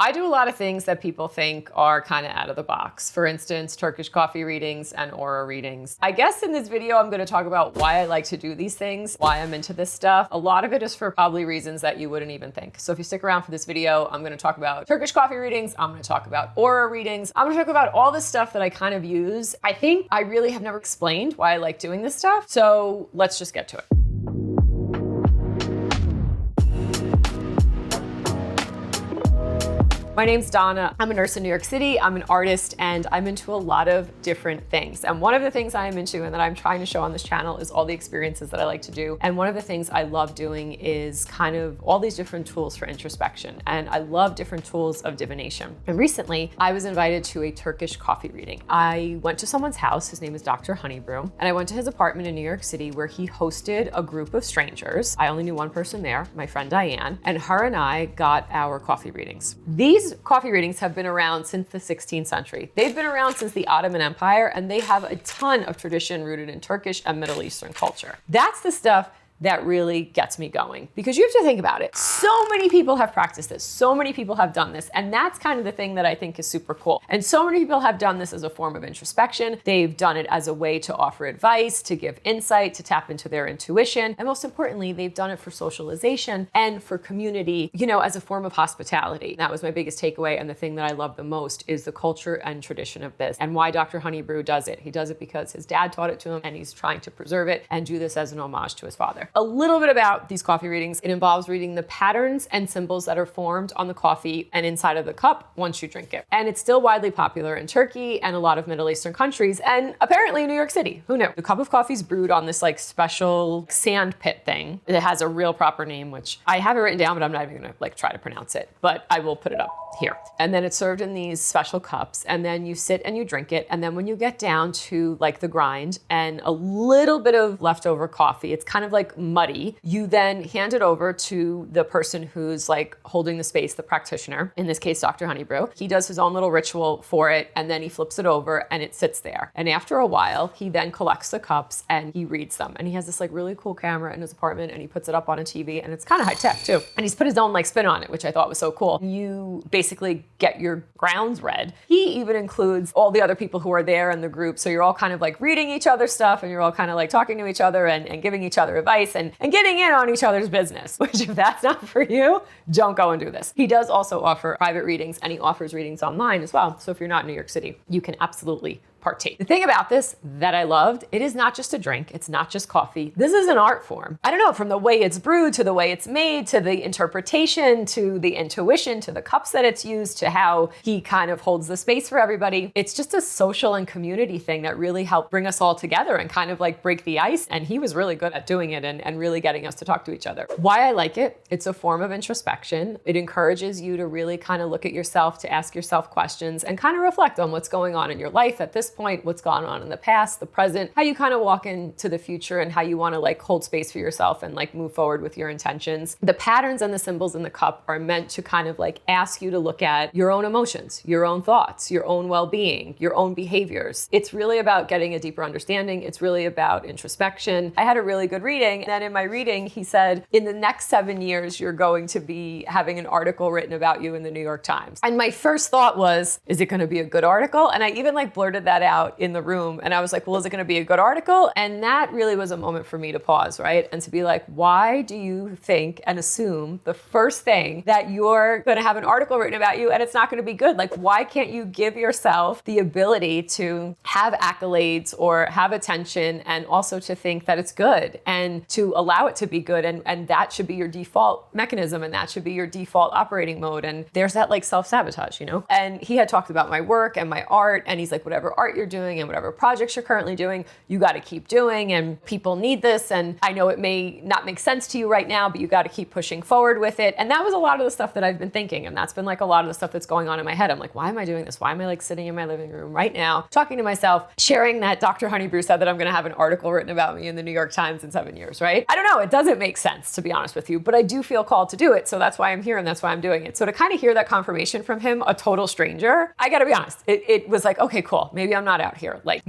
I do a lot of things that people think are kind of out of the box. For instance, Turkish coffee readings and aura readings. I guess in this video, I'm going to talk about why I like to do these things, why I'm into this stuff. A lot of it is for probably reasons that you wouldn't even think. So if you stick around for this video, I'm going to talk about Turkish coffee readings. I'm going to talk about aura readings. I'm going to talk about all this stuff that I kind of use. I think I really have never explained why I like doing this stuff. So let's just get to it. My name's Donna. I'm a nurse in New York City. I'm an artist and I'm into a lot of different things. And one of the things I am into and that I'm trying to show on this channel is all the experiences that I like to do. And one of the things I love doing is kind of all these different tools for introspection. And I love different tools of divination. And recently I was invited to a Turkish coffee reading. I went to someone's house. His name is Dr. Honeybrew. And I went to his apartment in New York City where he hosted a group of strangers. I only knew one person there, my friend Diane, and her and I got our coffee readings. These coffee readings have been around since the 16th century. They've been around since the Ottoman Empire, and they have a ton of tradition rooted in Turkish and Middle Eastern culture. That's the stuff that really gets me going, because you have to think about it. So many people have practiced this. So many people have done this. And that's kind of the thing that I think is super cool. And so many people have done this as a form of introspection. They've done it as a way to offer advice, to give insight, to tap into their intuition. And most importantly, they've done it for socialization and for community, you know, as a form of hospitality. That was my biggest takeaway. And the thing that I love the most is the culture and tradition of this and why Dr. Honeybrew does it. He does it because his dad taught it to him and he's trying to preserve it and do this as an homage to his father. A little bit about these coffee readings. It involves reading the patterns and symbols that are formed on the coffee and inside of the cup once you drink it. And it's still widely popular in Turkey and a lot of Middle Eastern countries, and apparently in New York City. Who knew? The cup of coffee is brewed on this like special sand pit thing. It has a real proper name, which I have it written down, but I'm not even gonna like try to pronounce it, but I will put it up here. And then it's served in these special cups, and then you sit and you drink it. And then when you get down to like the grind and a little bit of leftover coffee, it's kind of like muddy, you then hand it over to the person who's like holding the space, the practitioner, in this case, Dr. Honeybrew. He does his own little ritual for it, and then he flips it over and it sits there. And after a while, he then collects the cups and he reads them. And he has this like really cool camera in his apartment and he puts it up on a TV, and it's kind of high tech too. And he's put his own like spin on it, which I thought was so cool. You basically get your grounds read. He even includes all the other people who are there in the group. So you're all kind of like reading each other's stuff, and you're all kind of like talking to each other and giving each other advice and getting in on each other's business, which if that's not for you, don't go and do this. He does also offer private readings, and he offers readings online as well. So if you're not in New York City, you can absolutely partake. The thing about this that I loved, it is not just a drink. It's not just coffee. This is an art form. I don't know, from the way it's brewed to the way it's made, to the interpretation, to the intuition, to the cups that it's used, to how he kind of holds the space for everybody. It's just a social and community thing that really helped bring us all together and kind of like break the ice. And he was really good at doing it and really getting us to talk to each other. Why I like it, it's a form of introspection. It encourages you to really kind of look at yourself, to ask yourself questions and kind of reflect on what's going on in your life at this point, what's gone on in the past, the present, how you kind of walk into the future, and how you want to like hold space for yourself and like move forward with your intentions. The patterns and the symbols in the cup are meant to kind of like ask you to look at your own emotions, your own thoughts, your own well-being, your own behaviors. It's really about getting a deeper understanding. It's really about introspection. I had a really good reading, and then in my reading, he said, in the next 7 years, you're going to be having an article written about you in the New York Times. And my first thought was, is it going to be a good article? And I even like blurted that out in the room. And I was like, well, is it going to be a good article? And that really was a moment for me to pause, right? And to be like, why do you think and assume the first thing that you're going to have an article written about you and it's not going to be good? Like, why can't you give yourself the ability to have accolades or have attention, and also to think that it's good and to allow it to be good? And that should be your default mechanism, and that should be your default operating mode. And there's that like self-sabotage, you know? And he had talked about my work and my art, and he's like, whatever art you're doing and whatever projects you're currently doing, you got to keep doing, and people need this. And I know it may not make sense to you right now, but you got to keep pushing forward with it. And that was a lot of the stuff that I've been thinking. And that's been like a lot of the stuff that's going on in my head. I'm like, why am I doing this? Why am I like sitting in my living room right now, talking to myself, sharing that Dr. Honeybrew said that I'm going to have an article written about me in the New York Times in 7 years, right? I don't know. It doesn't make sense, to be honest with you, but I do feel called to do it. So that's why I'm here, and that's why I'm doing it. So to kind of hear that confirmation from him, a total stranger, I got to be honest, it was like, okay, cool. Maybe I'm I'm not out here like,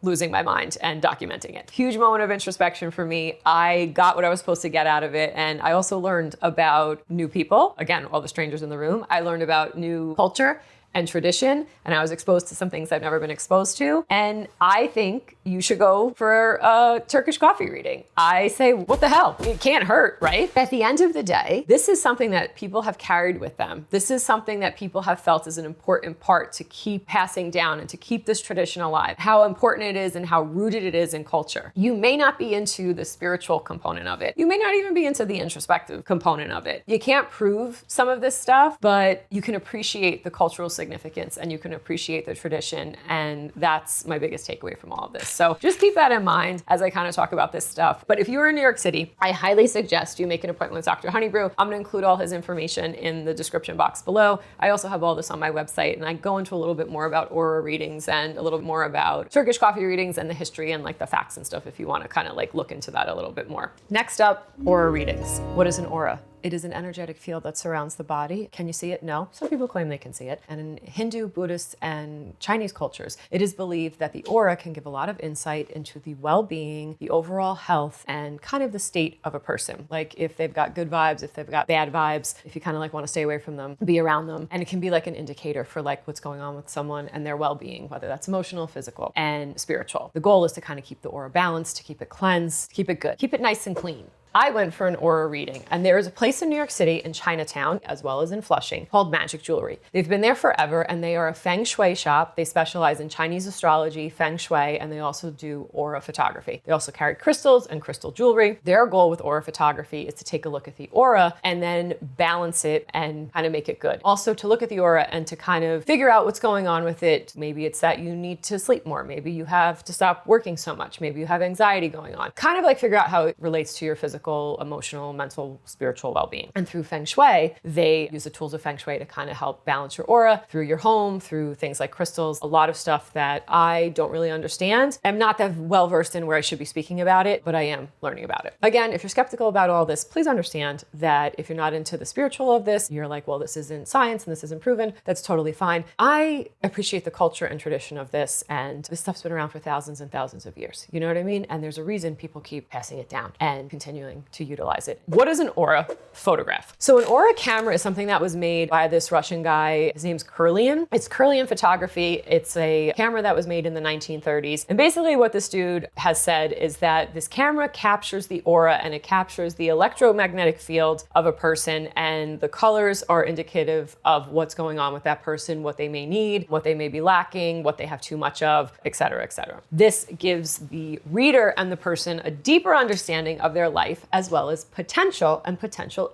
losing my mind and documenting it. Huge moment of introspection for me. I got what I was supposed to get out of it. And I also learned about new people. Again, all the strangers in the room. I learned about new culture and tradition, and I was exposed to some things I've never been exposed to. And I think you should go for a Turkish coffee reading. I say, what the hell? It can't hurt, right? At the end of the day, this is something that people have carried with them. This is something that people have felt is an important part to keep passing down and to keep this tradition alive. How important it is and how rooted it is in culture. You may not be into the spiritual component of it. You may not even be into the introspective component of it. You can't prove some of this stuff, but you can appreciate the cultural significance and you can appreciate the tradition. And that's my biggest takeaway from all of this. So just keep that in mind as I kind of talk about this stuff. But if you're in New York City, I highly suggest you make an appointment with Dr. Honeybrew. I'm going to include all his information in the description box below. I also have all this on my website, and I go into a little bit more about aura readings and a little bit more about Turkish coffee readings and the history and like the facts and stuff if you want to kind of like look into that a little bit more. Next up, aura readings. What is an aura? It is an energetic field that surrounds the body. Can you see it? No. Some people claim they can see it. And in Hindu, Buddhist, and Chinese cultures, it is believed that the aura can give a lot of insight into the well-being, the overall health, and kind of the state of a person. Like if they've got good vibes, if they've got bad vibes, if you kind of like want to stay away from them, be around them. And it can be like an indicator for like what's going on with someone and their well-being, whether that's emotional, physical, and spiritual. The goal is to kind of keep the aura balanced, to keep it cleansed, keep it good, keep it nice and clean. I went for an aura reading, and there is a place in New York City in Chinatown, as well as in Flushing, called Magic Jewelry. They've been there forever, and they are a feng shui shop. They specialize in Chinese astrology, feng shui, and they also do aura photography. They also carry crystals and crystal jewelry. Their goal with aura photography is to take a look at the aura and then balance it and kind of make it good. Also to look at the aura and to kind of figure out what's going on with it. Maybe it's that you need to sleep more. Maybe you have to stop working so much. Maybe you have anxiety going on. Kind of like figure out how it relates to your physical, emotional, mental, spiritual well-being. And through feng shui, they use the tools of feng shui to kind of help balance your aura through your home, through things like crystals, a lot of stuff that I don't really understand. I'm not that well-versed in where I should be speaking about it, but I am learning about it. Again, if you're skeptical about all this, please understand that if you're not into the spiritual of this, you're like, well, this isn't science and this isn't proven. That's totally fine. I appreciate the culture and tradition of this, and this stuff's been around for thousands and thousands of years. You know what I mean? And there's a reason people keep passing it down and continuing to utilize it. What is an aura photograph? So an aura camera is something that was made by this Russian guy. His name's Kirlian. It's Kirlian photography. It's a camera that was made in the 1930s. And basically what this dude has said is that this camera captures the aura and it captures the electromagnetic field of a person, and the colors are indicative of what's going on with that person, what they may need, what they may be lacking, what they have too much of, etc., etc. This gives the reader and the person a deeper understanding of their life, as well as potential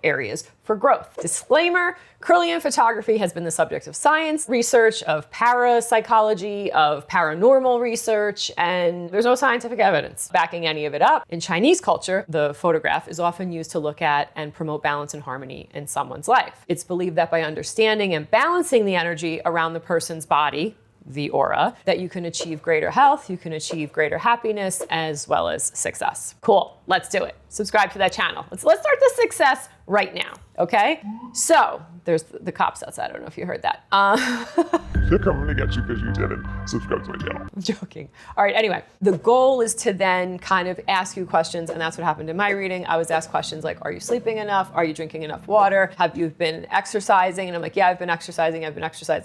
areas for growth. Disclaimer, Kirlian photography has been the subject of science research, of parapsychology, of paranormal research, and there's no scientific evidence backing any of it up. In Chinese culture, the photograph is often used to look at and promote balance and harmony in someone's life. It's believed that by understanding and balancing the energy around the person's body, the aura, that you can achieve greater health, you can achieve greater happiness, as well as success. Cool, let's do it. Subscribe to that channel. Let's start the success right now, okay? So, there's the cops outside. I don't know if you heard that. They're coming to get you because you didn't subscribe to my channel. I'm joking. All right, anyway, the goal is to then kind of ask you questions, and that's what happened in my reading. I was asked questions like, are you sleeping enough? Are you drinking enough water? Have you been exercising? And I'm like, yeah, I've been exercising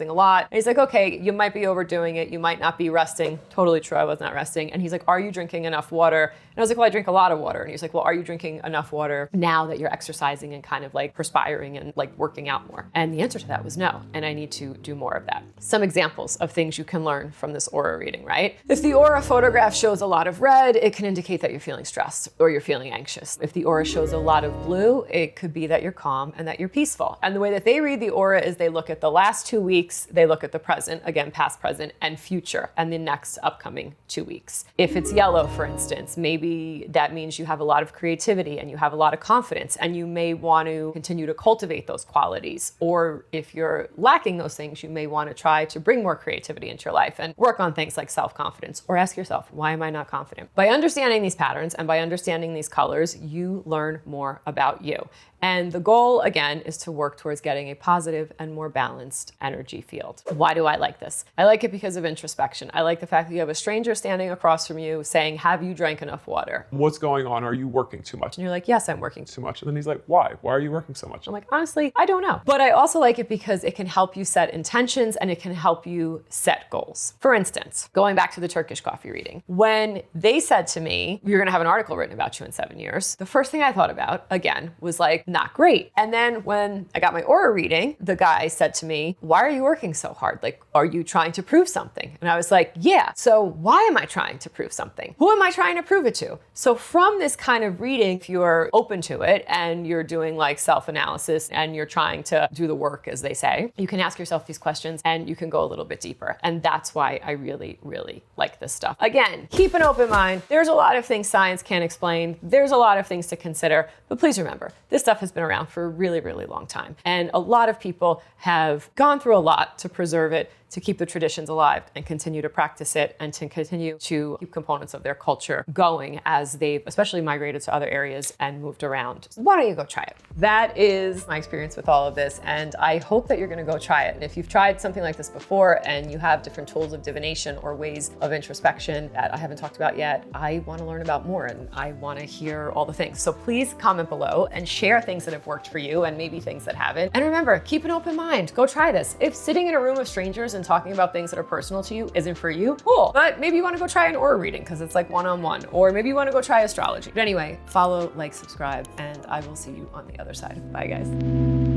a lot. And he's like, okay, you might be overdoing it. You might not be resting. Totally true, I was not resting. And he's like, are you drinking enough water? And I was like, well, I drink a lot of water. And he's like, well, are you drinking enough water now that you're exercising and kind of like perspiring and like working out more? And the answer to that was no. And I need to do more of that. Some examples of things you can learn from this aura reading, right? If the aura photograph shows a lot of red, it can indicate that you're feeling stressed or you're feeling anxious. If the aura shows a lot of blue, it could be that you're calm and that you're peaceful. And the way that they read the aura is they look at the last 2 weeks, they look at the present, again, past, present, and future, and the next upcoming 2 weeks. If it's yellow, for instance, maybe that means you have a lot of creativity and you have a lot of confidence, and you may want to continue to cultivate those qualities. Or if you're lacking those things, you may want to try to bring more creativity into your life and work on things like self-confidence, or ask yourself, why am I not confident? By understanding these patterns and by understanding these colors, you learn more about you. And the goal, again, is to work towards getting a positive and more balanced energy field. Why do I like this? I like it because of introspection. I like the fact that you have a stranger standing across from you saying, have you drank enough water? What's going on? Are you working too much? And you're like, yes, I'm working Too much. And then he's like, why? Why are you working so much? I'm like, honestly, I don't know. But I also like it because it can help you set intentions and it can help you set goals. For instance, going back to the Turkish coffee reading, when they said to me, you're gonna have an article written about you in 7 years, the first thing I thought about, again, was like, not great. And then when I got my aura reading, the guy said to me, why are you working so hard? Like, are you trying to prove something? And I was like, yeah. So why am I trying to prove something? Who am I trying to prove it to? So from this kind of reading, if you're open to it and you're doing like self-analysis and you're trying to do the work, as they say, you can ask yourself these questions and you can go a little bit deeper. And that's why I really, really like this stuff. Again, keep an open mind. There's a lot of things science can't explain. There's a lot of things to consider, but please remember, this stuff has been around for a really, really long time. And a lot of people have gone through a lot to preserve it, to keep the traditions alive and continue to practice it and to continue to keep components of their culture going as they've especially migrated to other areas and moved around. Why don't you go try it? That is my experience with all of this, and I hope that you're gonna go try it. And if you've tried something like this before and you have different tools of divination or ways of introspection that I haven't talked about yet, I wanna learn about more and I wanna hear all the things. So please comment below and share things that have worked for you and maybe things that haven't. And remember, keep an open mind. Go try this. If sitting in a room of strangers and talking about things that are personal to you isn't for you, cool. But maybe you want to go try an aura reading because it's like one-on-one, or maybe you want to go try astrology. But anyway, follow, like, subscribe, and I will see you on the other side. Bye, guys.